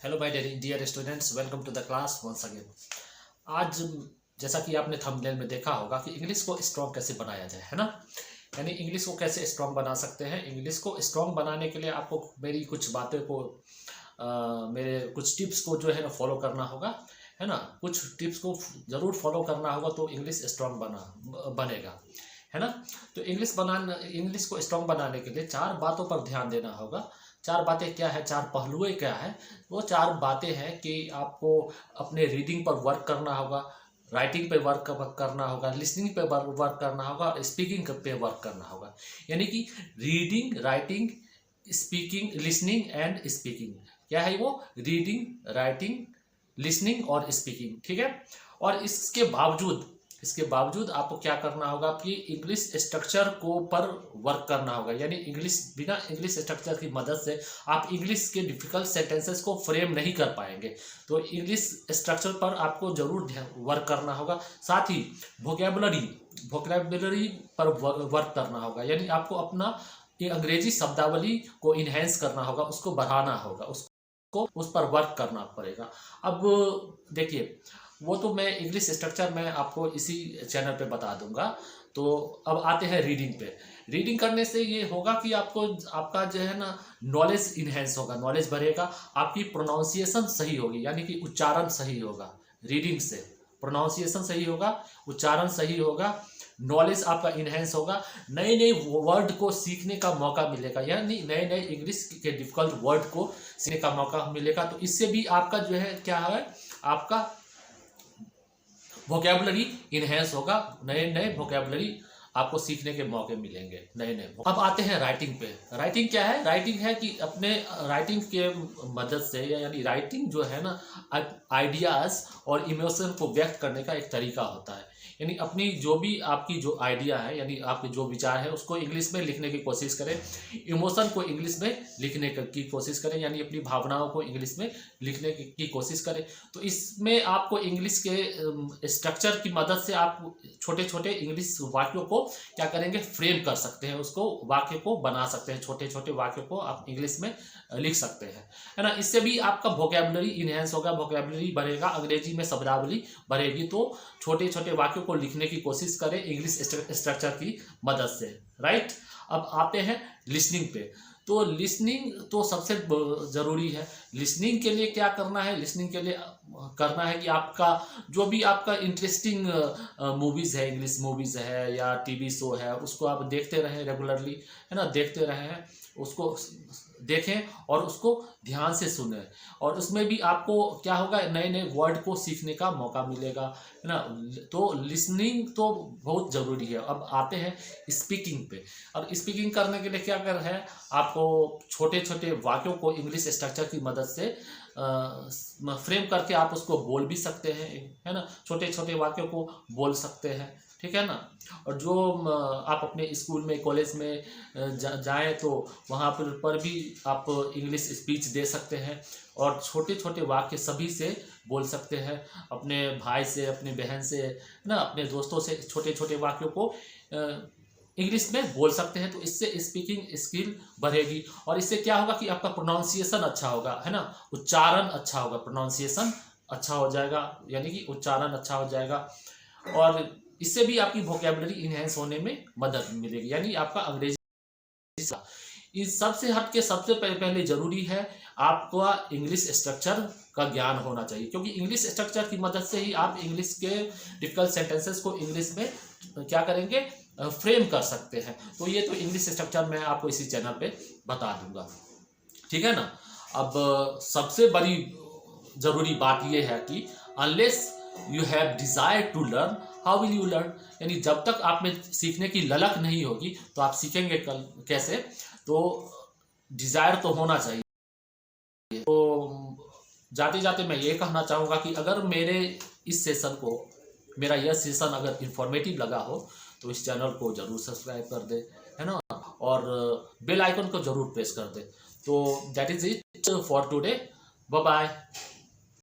Hello my dear students, welcome to the class once again. आज जैसा कि आपने थंबनेल में देखा होगा कि इंग्लिश को स्ट्रॉन्ग कैसे बनाया जाए, है ना। यानी इंग्लिश को कैसे स्ट्रॉन्ग बना सकते हैं। इंग्लिश को स्ट्रॉन्ग बनाने के लिए आपको मेरी कुछ बातें को मेरे कुछ टिप्स को जो है ना फॉलो करना होगा, है ना। कुछ टिप्स को ज़रूर फॉलो करना होगा तो इंग्लिश स्ट्रॉन्ग बनेगा, है ना। तो इंग्लिश को स्ट्रॉन्ग बनाने के लिए चार बातों पर ध्यान देना होगा। चार बातें क्या है, चार पहलुएं क्या है। वो चार बातें हैं कि आपको अपने रीडिंग पर वर्क करना होगा, राइटिंग पे वर्क करना होगा, लिसनिंग पे वर्क करना होगा और स्पीकिंग पे वर्क करना होगा। यानी कि reading, writing, speaking, listening and speaking. क्या है वो? रीडिंग, राइटिंग, लिसनिंग और स्पीकिंग, ठीक है। और इसके बावजूद आपको क्या करना होगा कि इंग्लिश स्ट्रक्चर को पर वर्क करना होगा। यानी बिना इंग्लिश स्ट्रक्चर की मदद से आप इंग्लिश के डिफिकल्ट सेंटेंसेस को फ्रेम नहीं कर पाएंगे। तो इंग्लिश स्ट्रक्चर पर आपको जरूर वर्क करना होगा। साथ ही वोकैबुलरी पर वर्क करना होगा। यानी आपको अपना अंग्रेजी शब्दावली को इन्हेंस करना होगा, उसको बढ़ाना होगा, उसको उस पर वर्क करना पड़ेगा। अब देखिए, वो तो मैं इंग्लिश स्ट्रक्चर में आपको इसी चैनल पे बता दूंगा। तो अब आते हैं रीडिंग पे। रीडिंग करने से ये होगा कि आपका जो है ना नॉलेज इन्हेंस होगा, नॉलेज बढ़ेगा, आपकी प्रोनाउंसिएशन सही होगी, यानी कि उच्चारण सही होगा। रीडिंग से प्रोनाउंसिएशन सही होगा, उच्चारण सही होगा, नॉलेज आपका इन्हेंस होगा, नए नए वर्ड को सीखने का मौका मिलेगा, यानी नए नए इंग्लिश के डिफिकल्ट वर्ड को सीखने का मौका मिलेगा। तो इससे भी आपका जो है क्या है, आपका वोकैबुलरी इन्हेंस होगा, नए नए वोकैबुलरी आपको सीखने के मौके मिलेंगे, नए नए। अब आते हैं राइटिंग पे। राइटिंग क्या है? राइटिंग है कि अपने राइटिंग के मदद से, यानी राइटिंग जो है ना आइडियाज और इमोशन को व्यक्त करने का एक तरीका होता है। यानी अपनी जो भी आपकी जो आइडिया है, यानी आपके जो विचार है, उसको इंग्लिश में लिखने की कोशिश करें, इमोशन को इंग्लिश में लिखने की कोशिश करें, यानी अपनी भावनाओं को इंग्लिश में लिखने की कोशिश करें। तो इसमें आपको इंग्लिश के स्ट्रक्चर की मदद से आप छोटे छोटे इंग्लिश वाक्यों को क्या करेंगे, फ्रेम कर सकते हैं, उसको वाक्य को बना सकते हैं, छोटे छोटे वाक्यों को आप इंग्लिश में लिख सकते हैं, है ना। इससे भी आपका वोकैबुलरी इन्हेंस होगा, वोकैबुलरी बढ़ेगा, अंग्रेजी में शब्दावली बढ़ेगी। तो छोटे छोटे वाक्यों को लिखने की कोशिश करें इंग्लिश स्ट्रक्चर की मदद से, राइट। अब आते हैं लिसनिंग पे। तो लिसनिंग तो सबसे ज़रूरी है। लिसनिंग के लिए क्या करना है? लिसनिंग के लिए करना है कि आपका जो भी आपका इंटरेस्टिंग मूवीज़ है, इंग्लिश मूवीज़ है या टीवी शो है, उसको आप देखते रहें रेगुलरली, है ना। देखते रहें, उसको देखें और उसको ध्यान से सुने। और उसमें भी आपको क्या होगा, नए नए वर्ड को सीखने का मौका मिलेगा, है ना। तो लिसनिंग तो बहुत ज़रूरी है। अब आते हैं स्पीकिंग पे। और स्पीकिंग करने के लिए क्या कर है, आपको छोटे छोटे वाक्यों को इंग्लिश स्ट्रक्चर की मदद से फ्रेम करके आप उसको बोल भी सकते हैं, है ना। छोटे छोटे वाक्यों को बोल सकते हैं, ठीक है ना। और जो आप अपने स्कूल में, कॉलेज में जाएं तो वहाँ पर भी आप इंग्लिश स्पीच दे सकते हैं और छोटे छोटे वाक्य सभी से बोल सकते हैं, अपने भाई से, अपनी बहन से, ना अपने दोस्तों से छोटे छोटे वाक्यों को इंग्लिश में बोल सकते हैं। तो इससे स्पीकिंग स्किल बढ़ेगी और इससे क्या होगा कि आपका प्रोनाउंसिएशन अच्छा होगा, है ना। उच्चारण अच्छा होगा, प्रोनाउंसिएशन अच्छा हो जाएगा, यानी कि उच्चारण अच्छा हो जाएगा। और इससे भी आपकी वोकैबुलरी इन्हेंस होने में मदद मिलेगी, यानी आपका अंग्रेजी। इस सबसे हट के सबसे पहले जरूरी है आपका इंग्लिश स्ट्रक्चर का ज्ञान होना चाहिए, क्योंकि इंग्लिश स्ट्रक्चर की मदद से ही आप इंग्लिश के डिफिकल्ट सेंटेंसेस को इंग्लिश में क्या करेंगे, फ्रेम कर सकते हैं। तो ये तो इंग्लिश स्ट्रक्चर मैं आपको इसी चैनल पे बता दूंगा, ठीक है ना। अब सबसे बड़ी जरूरी बात यह है कि unless you have desire to learn, how will you learn. यानी जब तक आप में सीखने की ललक नहीं होगी तो आप सीखेंगे कैसे। तो डिजायर तो होना चाहिए। तो जाते जाते मैं ये कहना चाहूँगा कि अगर मेरा यह सेशन अगर इंफॉर्मेटिव लगा हो तो इस चैनल को जरूर सब्सक्राइब कर दे, है ना। और बेल आइकन को जरूर प्रेस कर दे। तो that is it for today. Bye bye.